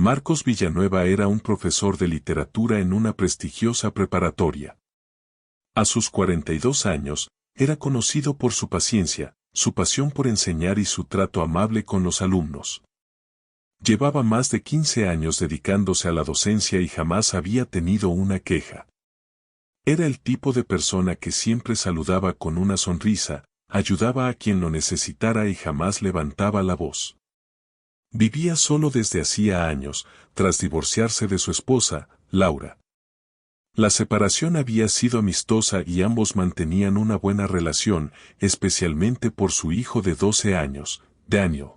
Marcos Villanueva era un profesor de literatura en una prestigiosa preparatoria. A sus 42 años, era conocido por su paciencia, su pasión por enseñar y su trato amable con los alumnos. Llevaba más de 15 años dedicándose a la docencia y jamás había tenido una queja. Era el tipo de persona que siempre saludaba con una sonrisa, ayudaba a quien lo necesitara y jamás levantaba la voz. Vivía solo desde hacía años, tras divorciarse de su esposa, Laura. La separación había sido amistosa y ambos mantenían una buena relación, especialmente por su hijo de 12 años, Daniel.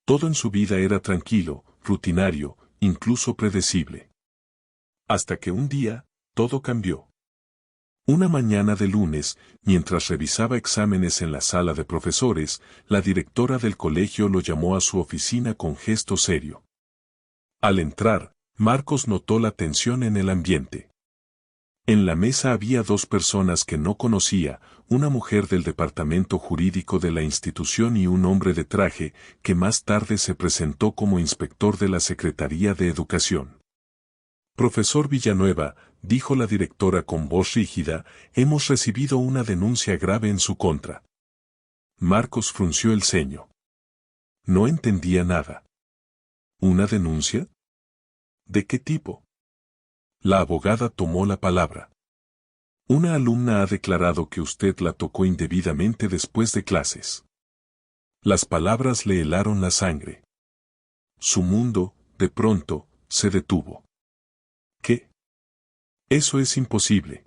Todo en su vida era tranquilo, rutinario, incluso predecible. Hasta que un día, todo cambió. Una mañana de lunes, mientras revisaba exámenes en la sala de profesores, la directora del colegio lo llamó a su oficina con gesto serio. Al entrar, Marcos notó la tensión en el ambiente. En la mesa había dos personas que no conocía, una mujer del departamento jurídico de la institución y un hombre de traje, que más tarde se presentó como inspector de la Secretaría de Educación. Profesor Villanueva, dijo la directora con voz rígida, hemos recibido una denuncia grave en su contra. Marcos frunció el ceño. No entendía nada. ¿Una denuncia? ¿De qué tipo? La abogada tomó la palabra. Una alumna ha declarado que usted la tocó indebidamente después de clases. Las palabras le helaron la sangre. Su mundo, de pronto, se detuvo. ¿Qué? Eso es imposible,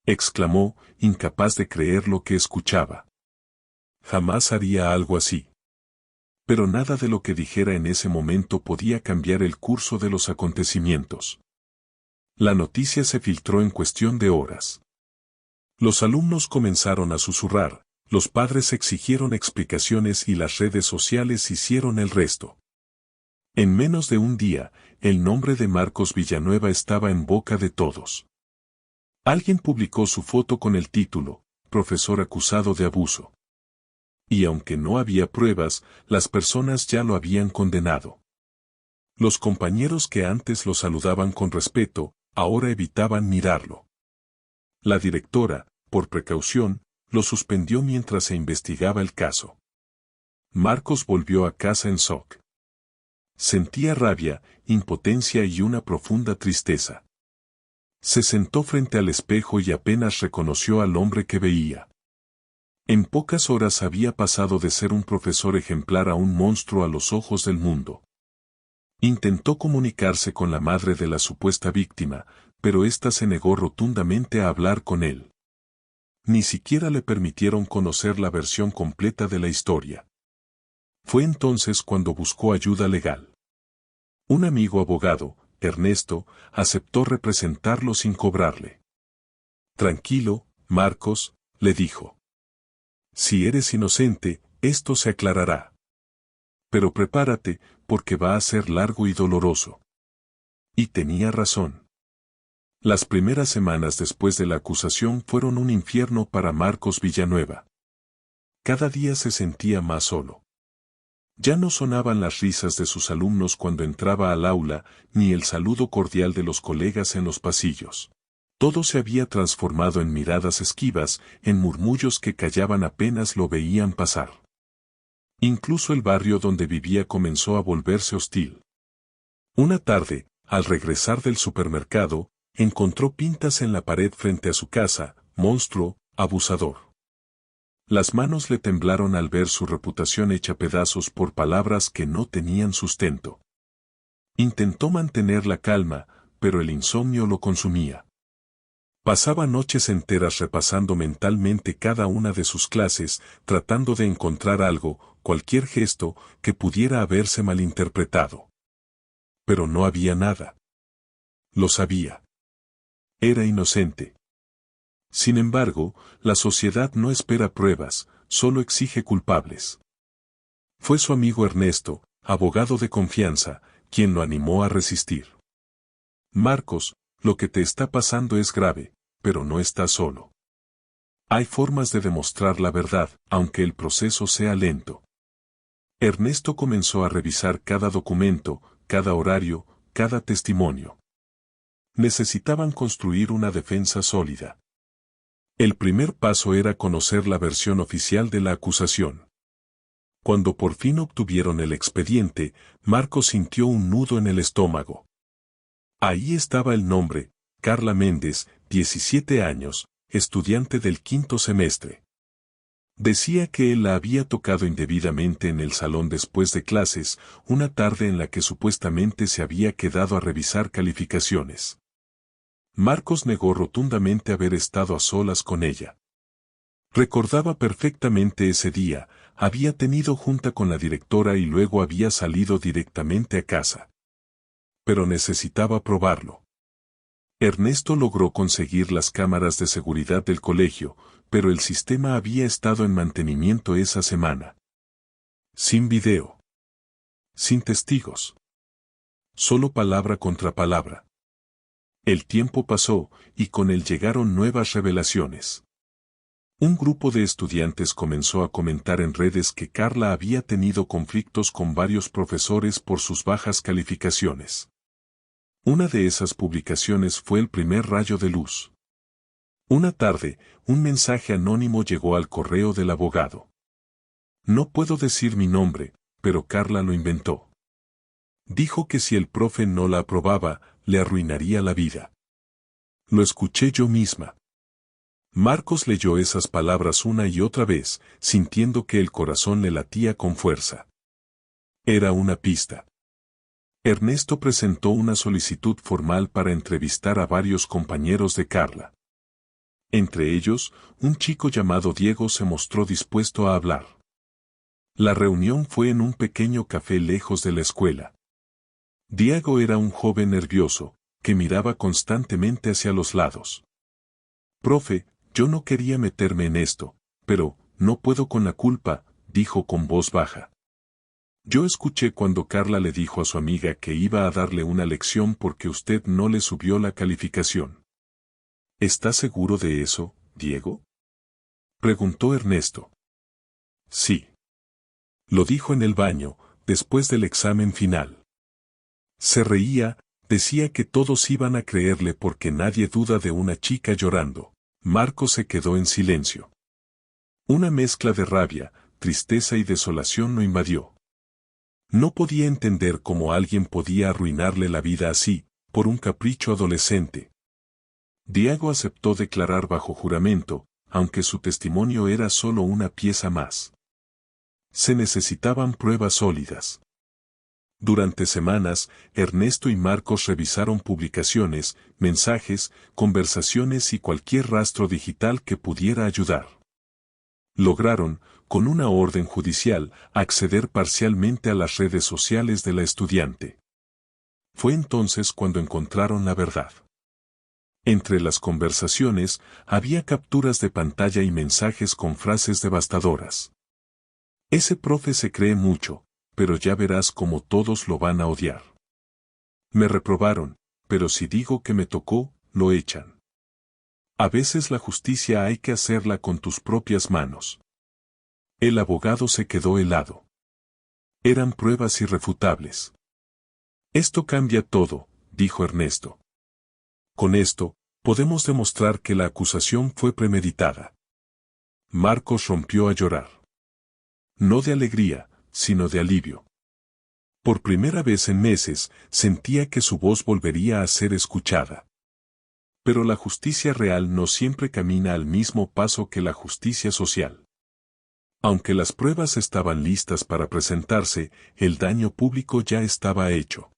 exclamó, incapaz de creer lo que escuchaba. Jamás haría algo así. Pero nada de lo que dijera en ese momento podía cambiar el curso de los acontecimientos. La noticia se filtró en cuestión de horas. Los alumnos comenzaron a susurrar, los padres exigieron explicaciones y las redes sociales hicieron el resto. En menos de un día, el nombre de Marcos Villanueva estaba en boca de todos. Alguien publicó su foto con el título, profesor acusado de abuso. Y aunque no había pruebas, las personas ya lo habían condenado. Los compañeros que antes lo saludaban con respeto, ahora evitaban mirarlo. La directora, por precaución, lo suspendió mientras se investigaba el caso. Marcos volvió a casa en shock. Sentía rabia, impotencia y una profunda tristeza. Se sentó frente al espejo y apenas reconoció al hombre que veía. En pocas horas había pasado de ser un profesor ejemplar a un monstruo a los ojos del mundo. Intentó comunicarse con la madre de la supuesta víctima, pero ésta se negó rotundamente a hablar con él. Ni siquiera le permitieron conocer la versión completa de la historia. Fue entonces cuando buscó ayuda legal. Un amigo abogado, Ernesto, aceptó representarlo sin cobrarle. Tranquilo, Marcos, le dijo. Si eres inocente, esto se aclarará. Pero prepárate, porque va a ser largo y doloroso. Y tenía razón. Las primeras semanas después de la acusación fueron un infierno para Marcos Villanueva. Cada día se sentía más solo. Ya no sonaban las risas de sus alumnos cuando entraba al aula, ni el saludo cordial de los colegas en los pasillos. Todo se había transformado en miradas esquivas, en murmullos que callaban apenas lo veían pasar. Incluso el barrio donde vivía comenzó a volverse hostil. Una tarde, al regresar del supermercado, encontró pintas en la pared frente a su casa, monstruo, abusador. Las manos le temblaron al ver su reputación hecha pedazos por palabras que no tenían sustento. Intentó mantener la calma, pero el insomnio lo consumía. Pasaba noches enteras repasando mentalmente cada una de sus clases, tratando de encontrar algo, cualquier gesto, que pudiera haberse malinterpretado. Pero no había nada. Lo sabía. Era inocente. Sin embargo, la sociedad no espera pruebas, solo exige culpables. Fue su amigo Ernesto, abogado de confianza, quien lo animó a resistir. Marcos, lo que te está pasando es grave, pero no estás solo. Hay formas de demostrar la verdad, aunque el proceso sea lento. Ernesto comenzó a revisar cada documento, cada horario, cada testimonio. Necesitaban construir una defensa sólida. El primer paso era conocer la versión oficial de la acusación. Cuando por fin obtuvieron el expediente, Marcos sintió un nudo en el estómago. Ahí estaba el nombre, Carla Méndez, 17 años, estudiante del 5º semestre. Decía que él la había tocado indebidamente en el salón después de clases, una tarde en la que supuestamente se había quedado a revisar calificaciones. Marcos negó rotundamente haber estado a solas con ella. Recordaba perfectamente ese día, había tenido junta con la directora y luego había salido directamente a casa. Pero necesitaba probarlo. Ernesto logró conseguir las cámaras de seguridad del colegio, pero el sistema había estado en mantenimiento esa semana. Sin video. Sin testigos. Solo palabra contra palabra. El tiempo pasó, y con él llegaron nuevas revelaciones. Un grupo de estudiantes comenzó a comentar en redes que Carla había tenido conflictos con varios profesores por sus bajas calificaciones. Una de esas publicaciones fue el primer rayo de luz. Una tarde, un mensaje anónimo llegó al correo del abogado. No puedo decir mi nombre, pero Carla lo inventó. Dijo que si el profe no la aprobaba, le arruinaría la vida. Lo escuché yo misma. Marcos leyó esas palabras una y otra vez, sintiendo que el corazón le latía con fuerza. Era una pista. Ernesto presentó una solicitud formal para entrevistar a varios compañeros de Carla. Entre ellos, un chico llamado Diego se mostró dispuesto a hablar. La reunión fue en un pequeño café lejos de la escuela. Diego era un joven nervioso, que miraba constantemente hacia los lados. Profe, yo no quería meterme en esto, pero, no puedo con la culpa, dijo con voz baja. Yo escuché cuando Carla le dijo a su amiga que iba a darle una lección porque usted no le subió la calificación. ¿Está seguro de eso, Diego? Preguntó Ernesto. Sí. Lo dijo en el baño, después del examen final. Se reía, decía que todos iban a creerle porque nadie duda de una chica llorando. Marcos se quedó en silencio. Una mezcla de rabia, tristeza y desolación lo invadió. No podía entender cómo alguien podía arruinarle la vida así, por un capricho adolescente. Diego aceptó declarar bajo juramento, aunque su testimonio era solo una pieza más. Se necesitaban pruebas sólidas. Durante semanas, Ernesto y Marcos revisaron publicaciones, mensajes, conversaciones y cualquier rastro digital que pudiera ayudar. Lograron, con una orden judicial, acceder parcialmente a las redes sociales de la estudiante. Fue entonces cuando encontraron la verdad. Entre las conversaciones, había capturas de pantalla y mensajes con frases devastadoras. Ese profe se cree mucho, pero ya verás cómo todos lo van a odiar. Me reprobaron, pero si digo que me tocó, lo echan. A veces la justicia hay que hacerla con tus propias manos. El abogado se quedó helado. Eran pruebas irrefutables. Esto cambia todo, dijo Ernesto. Con esto, podemos demostrar que la acusación fue premeditada. Marcos rompió a llorar. No de alegría, sino de alivio. Por primera vez en meses, sentía que su voz volvería a ser escuchada. Pero la justicia real no siempre camina al mismo paso que la justicia social. Aunque las pruebas estaban listas para presentarse, el daño público ya estaba hecho.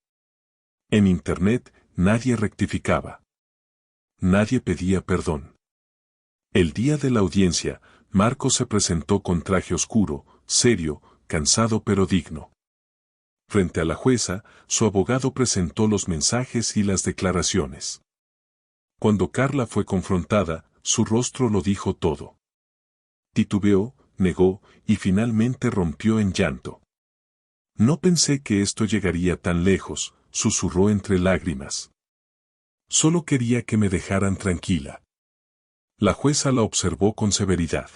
En Internet, nadie rectificaba. Nadie pedía perdón. El día de la audiencia, Marcos se presentó con traje oscuro, serio, cansado pero digno. Frente a la jueza, su abogado presentó los mensajes y las declaraciones. Cuando Carla fue confrontada, su rostro lo dijo todo. Titubeó, negó, y finalmente rompió en llanto. No pensé que esto llegaría tan lejos, susurró entre lágrimas. Solo quería que me dejaran tranquila. La jueza la observó con severidad.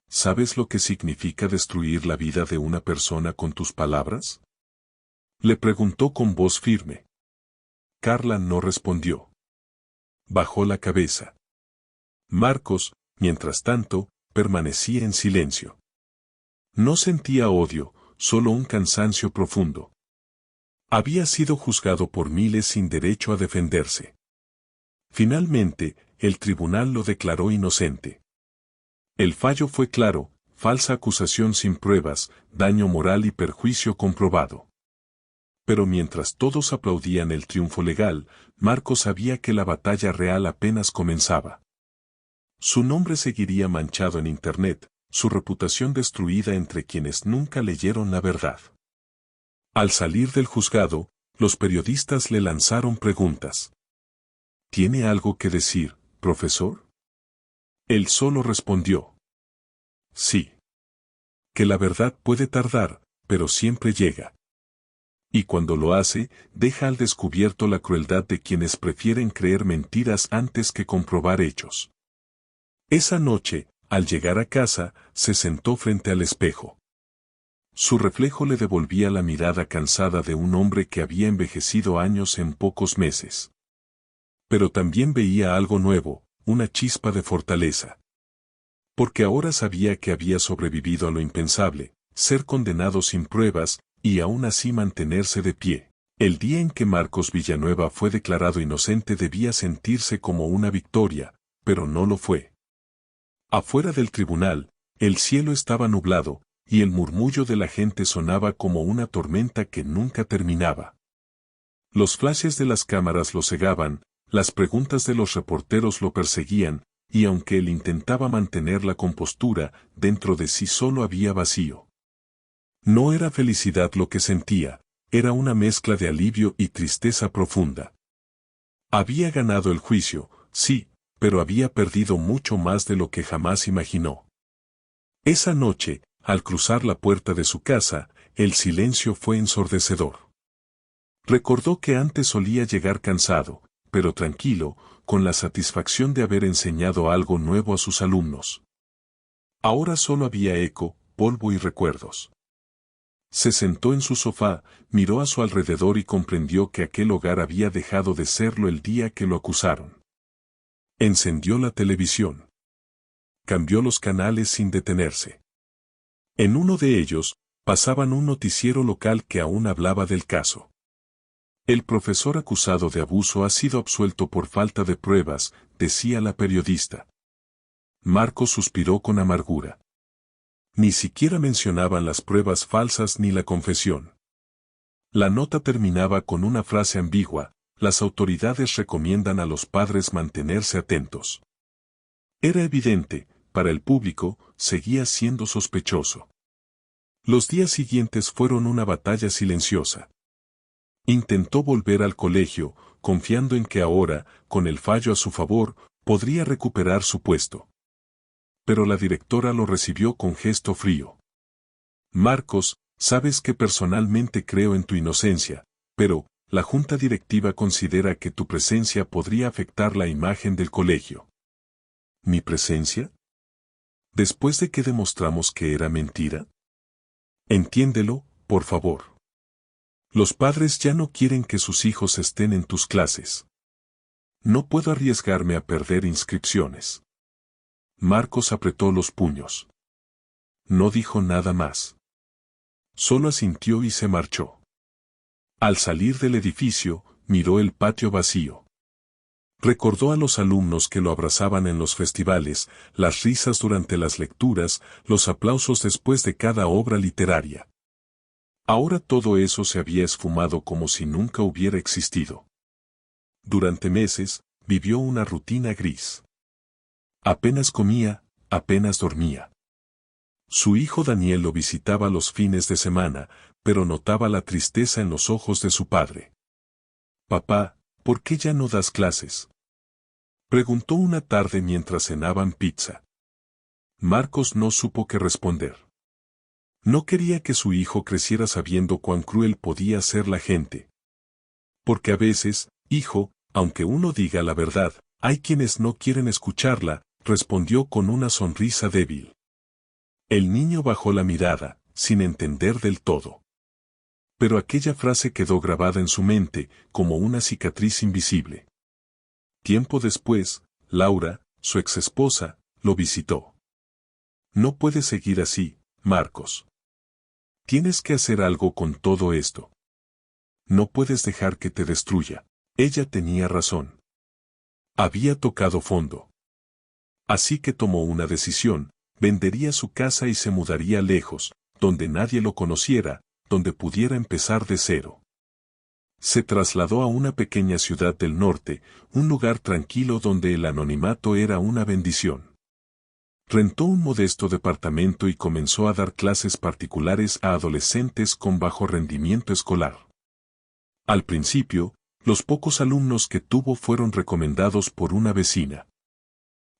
¿Sabes lo que significa destruir la vida de una persona con tus palabras? Le preguntó con voz firme. Carla no respondió. Bajó la cabeza. Marcos, mientras tanto, permanecía en silencio. No sentía odio, solo un cansancio profundo. Había sido juzgado por miles sin derecho a defenderse. Finalmente, el tribunal lo declaró inocente. El fallo fue claro: falsa acusación sin pruebas, daño moral y perjuicio comprobado. Pero mientras todos aplaudían el triunfo legal, Marcos sabía que la batalla real apenas comenzaba. Su nombre seguiría manchado en Internet, su reputación destruida entre quienes nunca leyeron la verdad. Al salir del juzgado, los periodistas le lanzaron preguntas. ¿Tiene algo que decir, profesor? Él solo respondió: sí. Que la verdad puede tardar, pero siempre llega. Y cuando lo hace, deja al descubierto la crueldad de quienes prefieren creer mentiras antes que comprobar hechos. Esa noche, al llegar a casa, se sentó frente al espejo. Su reflejo le devolvía la mirada cansada de un hombre que había envejecido años en pocos meses. Pero también veía algo nuevo, una chispa de fortaleza. Porque ahora sabía que había sobrevivido a lo impensable, ser condenado sin pruebas, y aún así mantenerse de pie. El día en que Marcos Villanueva fue declarado inocente debía sentirse como una victoria, pero no lo fue. Afuera del tribunal, el cielo estaba nublado, y el murmullo de la gente sonaba como una tormenta que nunca terminaba. Los flashes de las cámaras lo cegaban, las preguntas de los reporteros lo perseguían, y aunque él intentaba mantener la compostura, dentro de sí solo había vacío. No era felicidad lo que sentía, era una mezcla de alivio y tristeza profunda. Había ganado el juicio, sí, pero había perdido mucho más de lo que jamás imaginó. Esa noche, al cruzar la puerta de su casa, el silencio fue ensordecedor. Recordó que antes solía llegar cansado, pero tranquilo, con la satisfacción de haber enseñado algo nuevo a sus alumnos. Ahora solo había eco, polvo y recuerdos. Se sentó en su sofá, miró a su alrededor y comprendió que aquel hogar había dejado de serlo el día que lo acusaron. Encendió la televisión. Cambió los canales sin detenerse. En uno de ellos, pasaban un noticiero local que aún hablaba del caso. El profesor acusado de abuso ha sido absuelto por falta de pruebas, decía la periodista. Marcos suspiró con amargura. Ni siquiera mencionaban las pruebas falsas ni la confesión. La nota terminaba con una frase ambigua: las autoridades recomiendan a los padres mantenerse atentos. Era evidente, para el público, seguía siendo sospechoso. Los días siguientes fueron una batalla silenciosa. Intentó volver al colegio, confiando en que ahora, con el fallo a su favor, podría recuperar su puesto. Pero la directora lo recibió con gesto frío. Marcos, sabes que personalmente creo en tu inocencia, pero la junta directiva considera que tu presencia podría afectar la imagen del colegio. ¿Mi presencia? ¿Después de que demostramos que era mentira? Entiéndelo, por favor. Los padres ya no quieren que sus hijos estén en tus clases. No puedo arriesgarme a perder inscripciones. Marcos apretó los puños. No dijo nada más. Solo asintió y se marchó. Al salir del edificio, miró el patio vacío. Recordó a los alumnos que lo abrazaban en los festivales, las risas durante las lecturas, los aplausos después de cada obra literaria. Ahora todo eso se había esfumado como si nunca hubiera existido. Durante meses, vivió una rutina gris. Apenas comía, apenas dormía. Su hijo Daniel lo visitaba los fines de semana, pero notaba la tristeza en los ojos de su padre. «Papá, ¿por qué ya no das clases?», preguntó una tarde mientras cenaban pizza. Marcos no supo qué responder. No quería que su hijo creciera sabiendo cuán cruel podía ser la gente. Porque a veces, hijo, aunque uno diga la verdad, hay quienes no quieren escucharla, respondió con una sonrisa débil. El niño bajó la mirada, sin entender del todo. Pero aquella frase quedó grabada en su mente, como una cicatriz invisible. Tiempo después, Laura, su exesposa, lo visitó. No puedes seguir así, Marcos. Tienes que hacer algo con todo esto. No puedes dejar que te destruya. Ella tenía razón. Había tocado fondo. Así que tomó una decisión, vendería su casa y se mudaría lejos, donde nadie lo conociera, donde pudiera empezar de cero. Se trasladó a una pequeña ciudad del norte, un lugar tranquilo donde el anonimato era una bendición. Rentó un modesto departamento y comenzó a dar clases particulares a adolescentes con bajo rendimiento escolar. Al principio, los pocos alumnos que tuvo fueron recomendados por una vecina.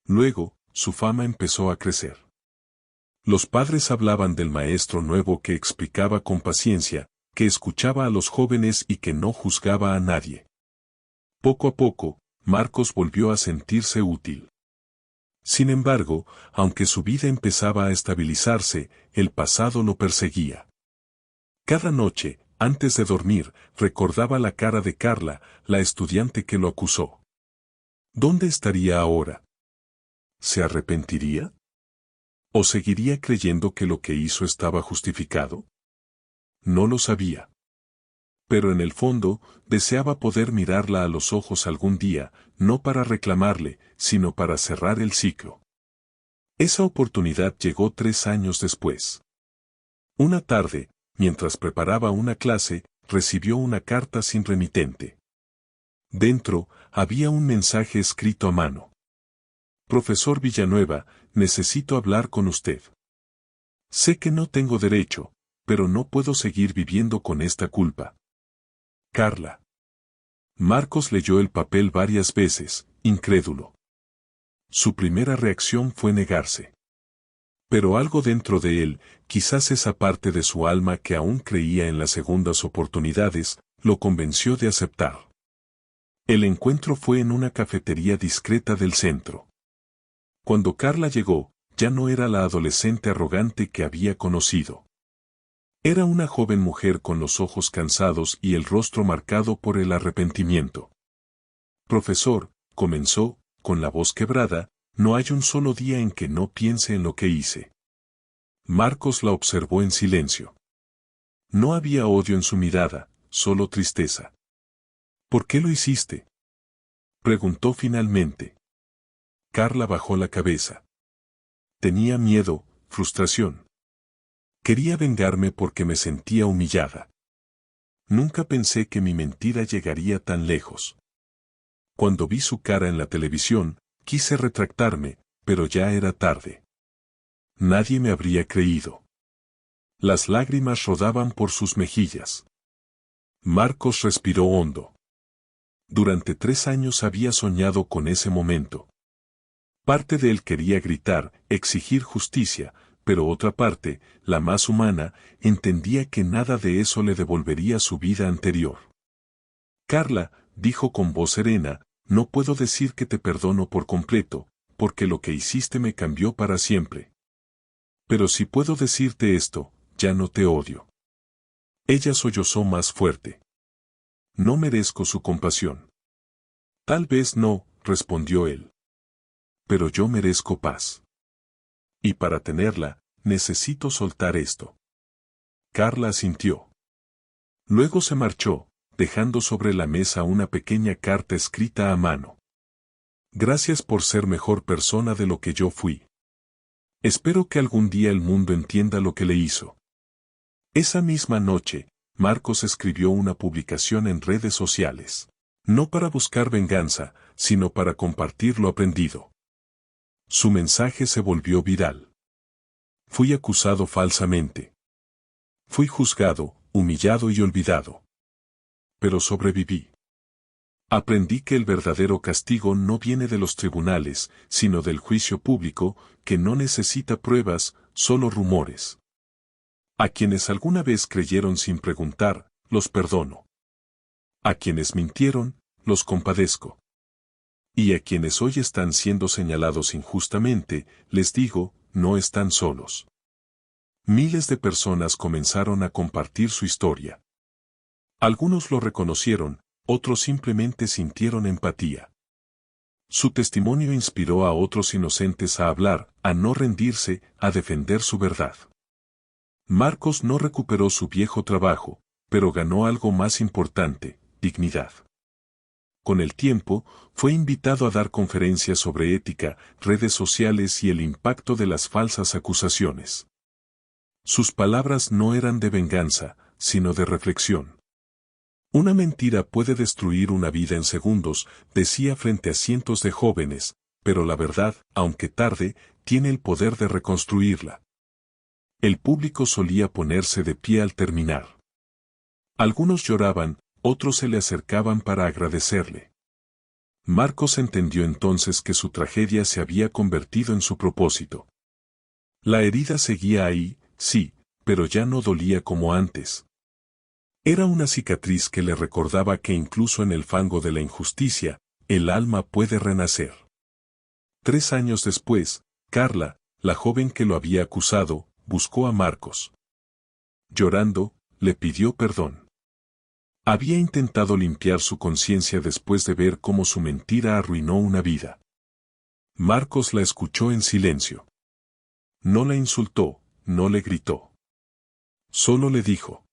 Luego, su fama empezó a crecer. Los padres hablaban del maestro nuevo que explicaba con paciencia, que escuchaba a los jóvenes y que no juzgaba a nadie. Poco a poco, Marcos volvió a sentirse útil. Sin embargo, aunque su vida empezaba a estabilizarse, el pasado lo perseguía. Cada noche, antes de dormir, recordaba la cara de Carla, la estudiante que lo acusó. ¿Dónde estaría ahora? ¿Se arrepentiría? ¿O seguiría creyendo que lo que hizo estaba justificado? No lo sabía. Pero en el fondo, deseaba poder mirarla a los ojos algún día, no para reclamarle, sino para cerrar el ciclo. Esa oportunidad llegó 3 años después. Una tarde, mientras preparaba una clase, recibió una carta sin remitente. Dentro, había un mensaje escrito a mano. Profesor Villanueva, necesito hablar con usted. Sé que no tengo derecho, pero no puedo seguir viviendo con esta culpa. Carla. Marcos leyó el papel varias veces, incrédulo. Su primera reacción fue negarse. Pero algo dentro de él, quizás esa parte de su alma que aún creía en las segundas oportunidades, lo convenció de aceptar. El encuentro fue en una cafetería discreta del centro. Cuando Carla llegó, ya no era la adolescente arrogante que había conocido. Era una joven mujer con los ojos cansados y el rostro marcado por el arrepentimiento. Profesor, comenzó, con la voz quebrada, no hay un solo día en que no piense en lo que hice. Marcos la observó en silencio. No había odio en su mirada, solo tristeza. ¿Por qué lo hiciste? Preguntó finalmente. Carla bajó la cabeza. Tenía miedo, frustración. Quería vengarme porque me sentía humillada. Nunca pensé que mi mentira llegaría tan lejos. Cuando vi su cara en la televisión, quise retractarme, pero ya era tarde. Nadie me habría creído. Las lágrimas rodaban por sus mejillas. Marcos respiró hondo. Durante 3 años había soñado con ese momento. Parte de él quería gritar, exigir justicia, pero otra parte, la más humana, entendía que nada de eso le devolvería su vida anterior. Carla, dijo con voz serena, no puedo decir que te perdono por completo, porque lo que hiciste me cambió para siempre. Pero si puedo decirte esto, ya no te odio. Ella sollozó más fuerte. No merezco su compasión. Tal vez no, respondió él. Pero yo merezco paz. Y para tenerla, necesito soltar esto. Carla asintió. Luego se marchó, dejando sobre la mesa una pequeña carta escrita a mano. Gracias por ser mejor persona de lo que yo fui. Espero que algún día el mundo entienda lo que le hizo. Esa misma noche, Marcos escribió una publicación en redes sociales. No para buscar venganza, sino para compartir lo aprendido. Su mensaje se volvió viral. Fui acusado falsamente. Fui juzgado, humillado y olvidado. Pero sobreviví. Aprendí que el verdadero castigo no viene de los tribunales, sino del juicio público, que no necesita pruebas, solo rumores. A quienes alguna vez creyeron sin preguntar, los perdono. A quienes mintieron, los compadezco. Y a quienes hoy están siendo señalados injustamente, les digo, no están solos. Miles de personas comenzaron a compartir su historia. Algunos lo reconocieron, otros simplemente sintieron empatía. Su testimonio inspiró a otros inocentes a hablar, a no rendirse, a defender su verdad. Marcos no recuperó su viejo trabajo, pero ganó algo más importante, dignidad. Con el tiempo, fue invitado a dar conferencias sobre ética, redes sociales y el impacto de las falsas acusaciones. Sus palabras no eran de venganza, sino de reflexión. Una mentira puede destruir una vida en segundos, decía frente a cientos de jóvenes, pero la verdad, aunque tarde, tiene el poder de reconstruirla. El público solía ponerse de pie al terminar. Algunos lloraban, otros se le acercaban para agradecerle. Marcos entendió entonces que su tragedia se había convertido en su propósito. La herida seguía ahí, sí, pero ya no dolía como antes. Era una cicatriz que le recordaba que incluso en el fango de la injusticia, el alma puede renacer. 3 años después, Carla, la joven que lo había acusado, buscó a Marcos. Llorando, le pidió perdón. Había intentado limpiar su conciencia después de ver cómo su mentira arruinó una vida. Marcos la escuchó en silencio. No la insultó, no le gritó. Solo le dijo: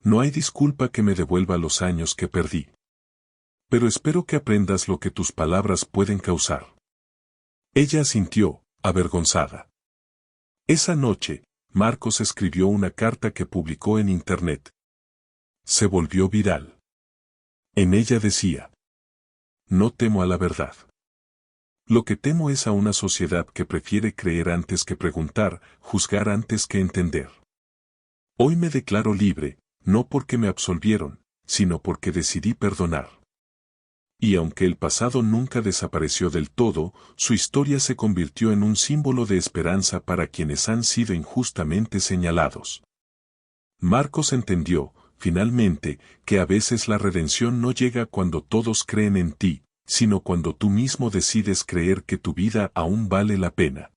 no hay disculpa que me devuelva los años que perdí. Pero espero que aprendas lo que tus palabras pueden causar. Ella asintió, avergonzada. Esa noche, Marcos escribió una carta que publicó en Internet. Se volvió viral. En ella decía: no temo a la verdad. Lo que temo es a una sociedad que prefiere creer antes que preguntar, juzgar antes que entender. Hoy me declaro libre, no porque me absolvieron, sino porque decidí perdonar. Y aunque el pasado nunca desapareció del todo, su historia se convirtió en un símbolo de esperanza para quienes han sido injustamente señalados. Marcos entendió, finalmente, que a veces la redención no llega cuando todos creen en ti, sino cuando tú mismo decides creer que tu vida aún vale la pena.